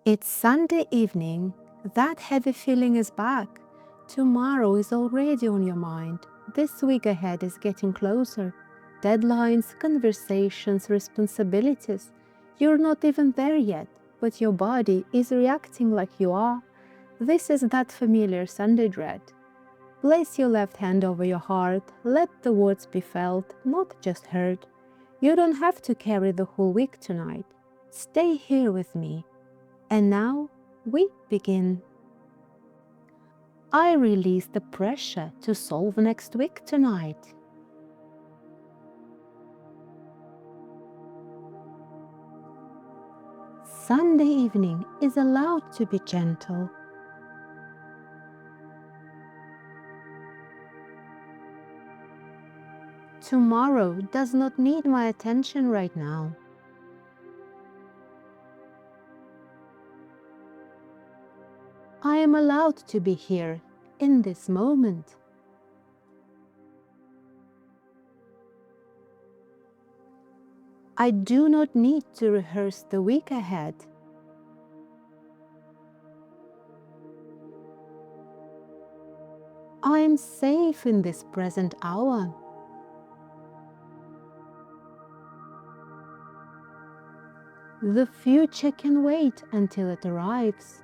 It's Sunday evening. That heavy feeling is back. Tomorrow is already on your mind. This week ahead is getting closer. Deadlines, conversations, responsibilities. You're not even there yet, but your body is reacting like you are. This is that familiar Sunday dread. Place your left hand over your heart. Let the words be felt, not just heard. You don't have to carry the whole week tonight. Stay here with me. And now we begin. I release the pressure to solve next week tonight. Sunday evening is allowed to be gentle. Tomorrow does not need my attention right now. I am allowed to be here in this moment. I do not need to rehearse the week ahead. I am safe in this present hour. The future can wait until it arrives.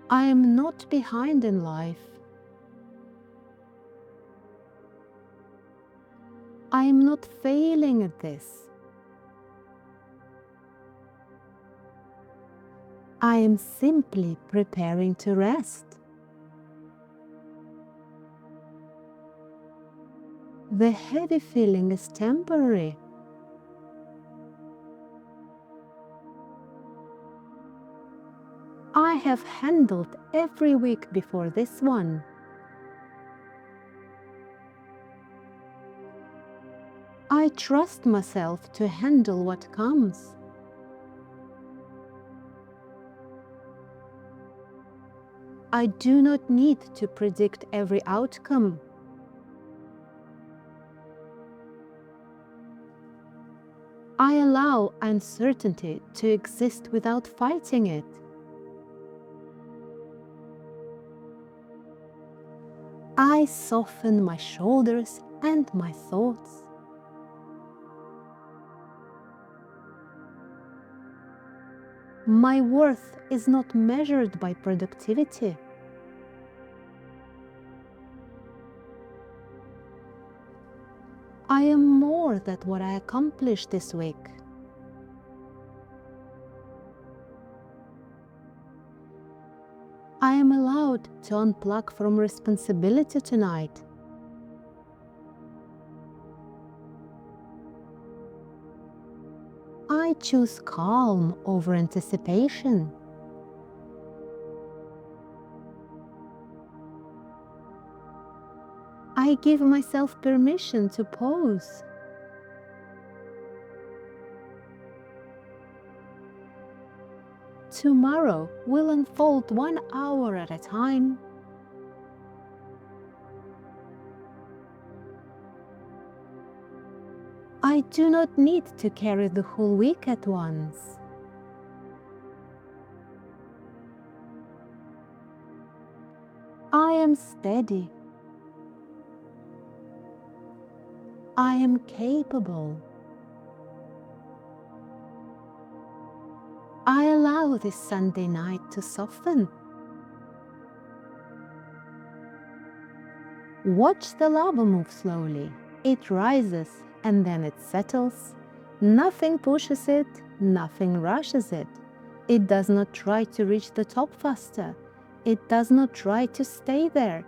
I am not behind in life. I am not failing at this. I am simply preparing to rest. The heavy feeling is temporary. I have handled every week before this one. I trust myself to handle what comes. I do not need to predict every outcome. I allow uncertainty to exist without fighting it. I soften my shoulders and my thoughts. My worth is not measured by productivity. I am more than what I accomplished this week. I am allowed to unplug from responsibility tonight. I choose calm over anticipation. I give myself permission to pause. Tomorrow will unfold 1 hour at a time. I do not need to carry the whole week at once. I am steady. I am capable. I allow this Sunday night to soften. Watch the lava move slowly. It rises and then it settles. Nothing pushes it, nothing rushes it. It does not try to reach the top faster. It does not try to stay there.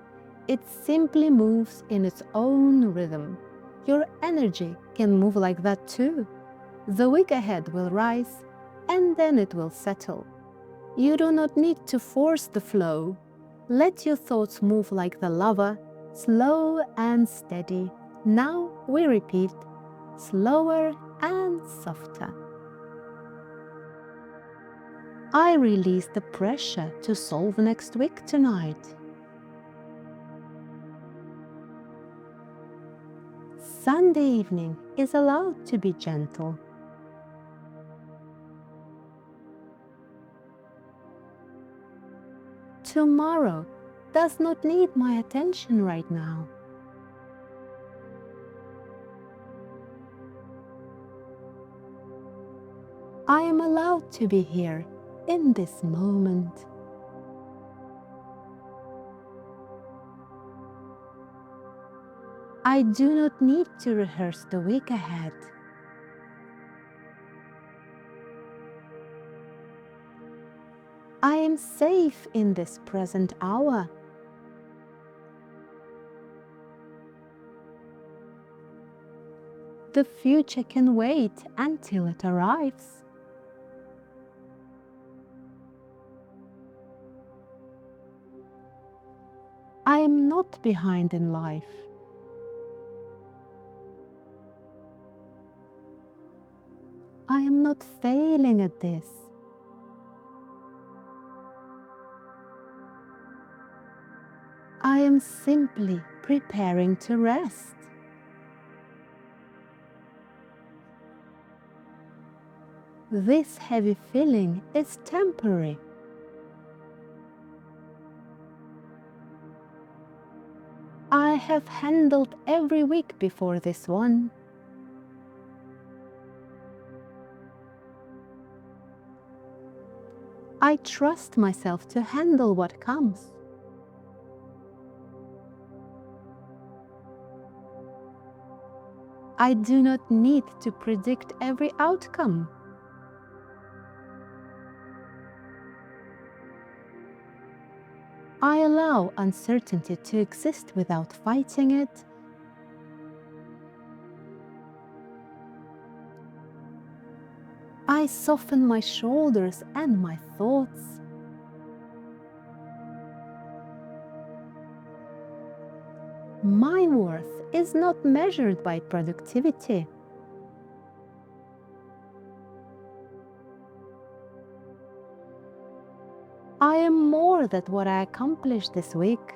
It simply moves in its own rhythm. Your energy can move like that too. The week ahead will rise and then it will settle. You do not need to force the flow. Let your thoughts move like the lava, slow and steady. Now we repeat, slower and softer. I release the pressure to solve next week tonight. Sunday evening is allowed to be gentle. Tomorrow does not need my attention right now. I am allowed to be here in this moment. I do not need to rehearse the week ahead. I am safe in this present hour. The future can wait until it arrives. I am not behind in life. I am not failing at this. I am simply preparing to rest. This heavy feeling is temporary. I have handled every week before this one. I trust myself to handle what comes. I do not need to predict every outcome. I allow uncertainty to exist without fighting it. I soften my shoulders and my thoughts. My worth is not measured by productivity. I am more than what I accomplished this week.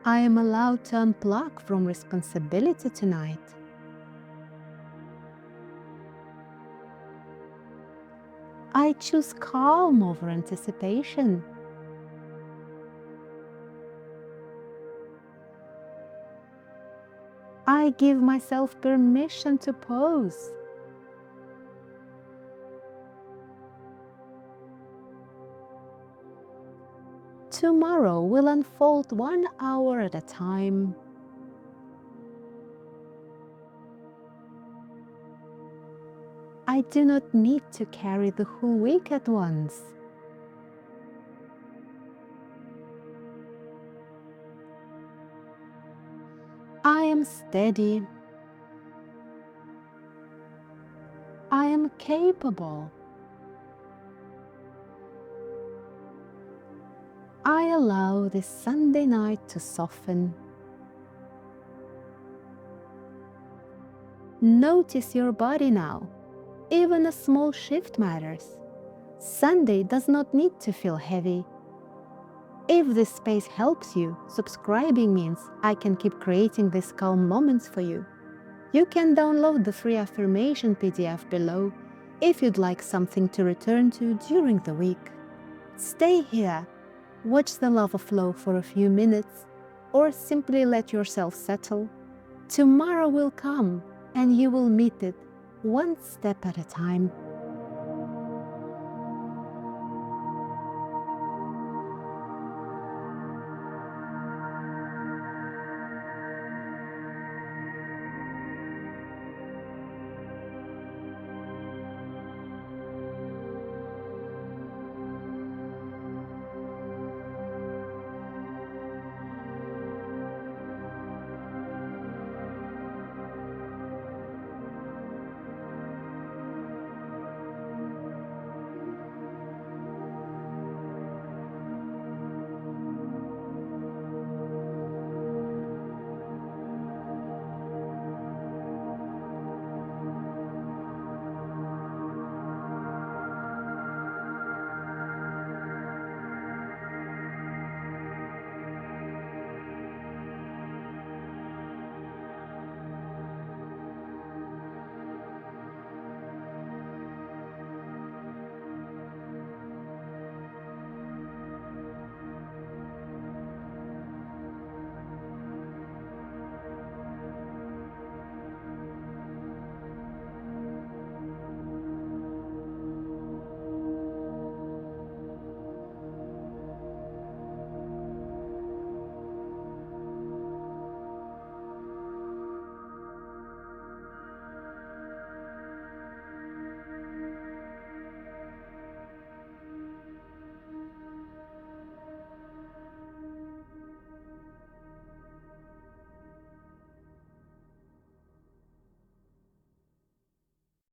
I am allowed to unplug from responsibility tonight. I choose calm over anticipation. I give myself permission to pause. Tomorrow will unfold 1 hour at a time. I do not need to carry the whole week at once. I am steady. I am capable. I allow this Sunday night to soften. Notice your body now. Even a small shift matters. Sunday does not need to feel heavy. If this space helps you, subscribing means I can keep creating these calm moments for you. You can download the free affirmation PDF below if you'd like something to return to during the week. Stay here, watch the lava flow for a few minutes, or simply let yourself settle. Tomorrow will come and you will meet it one step at a time.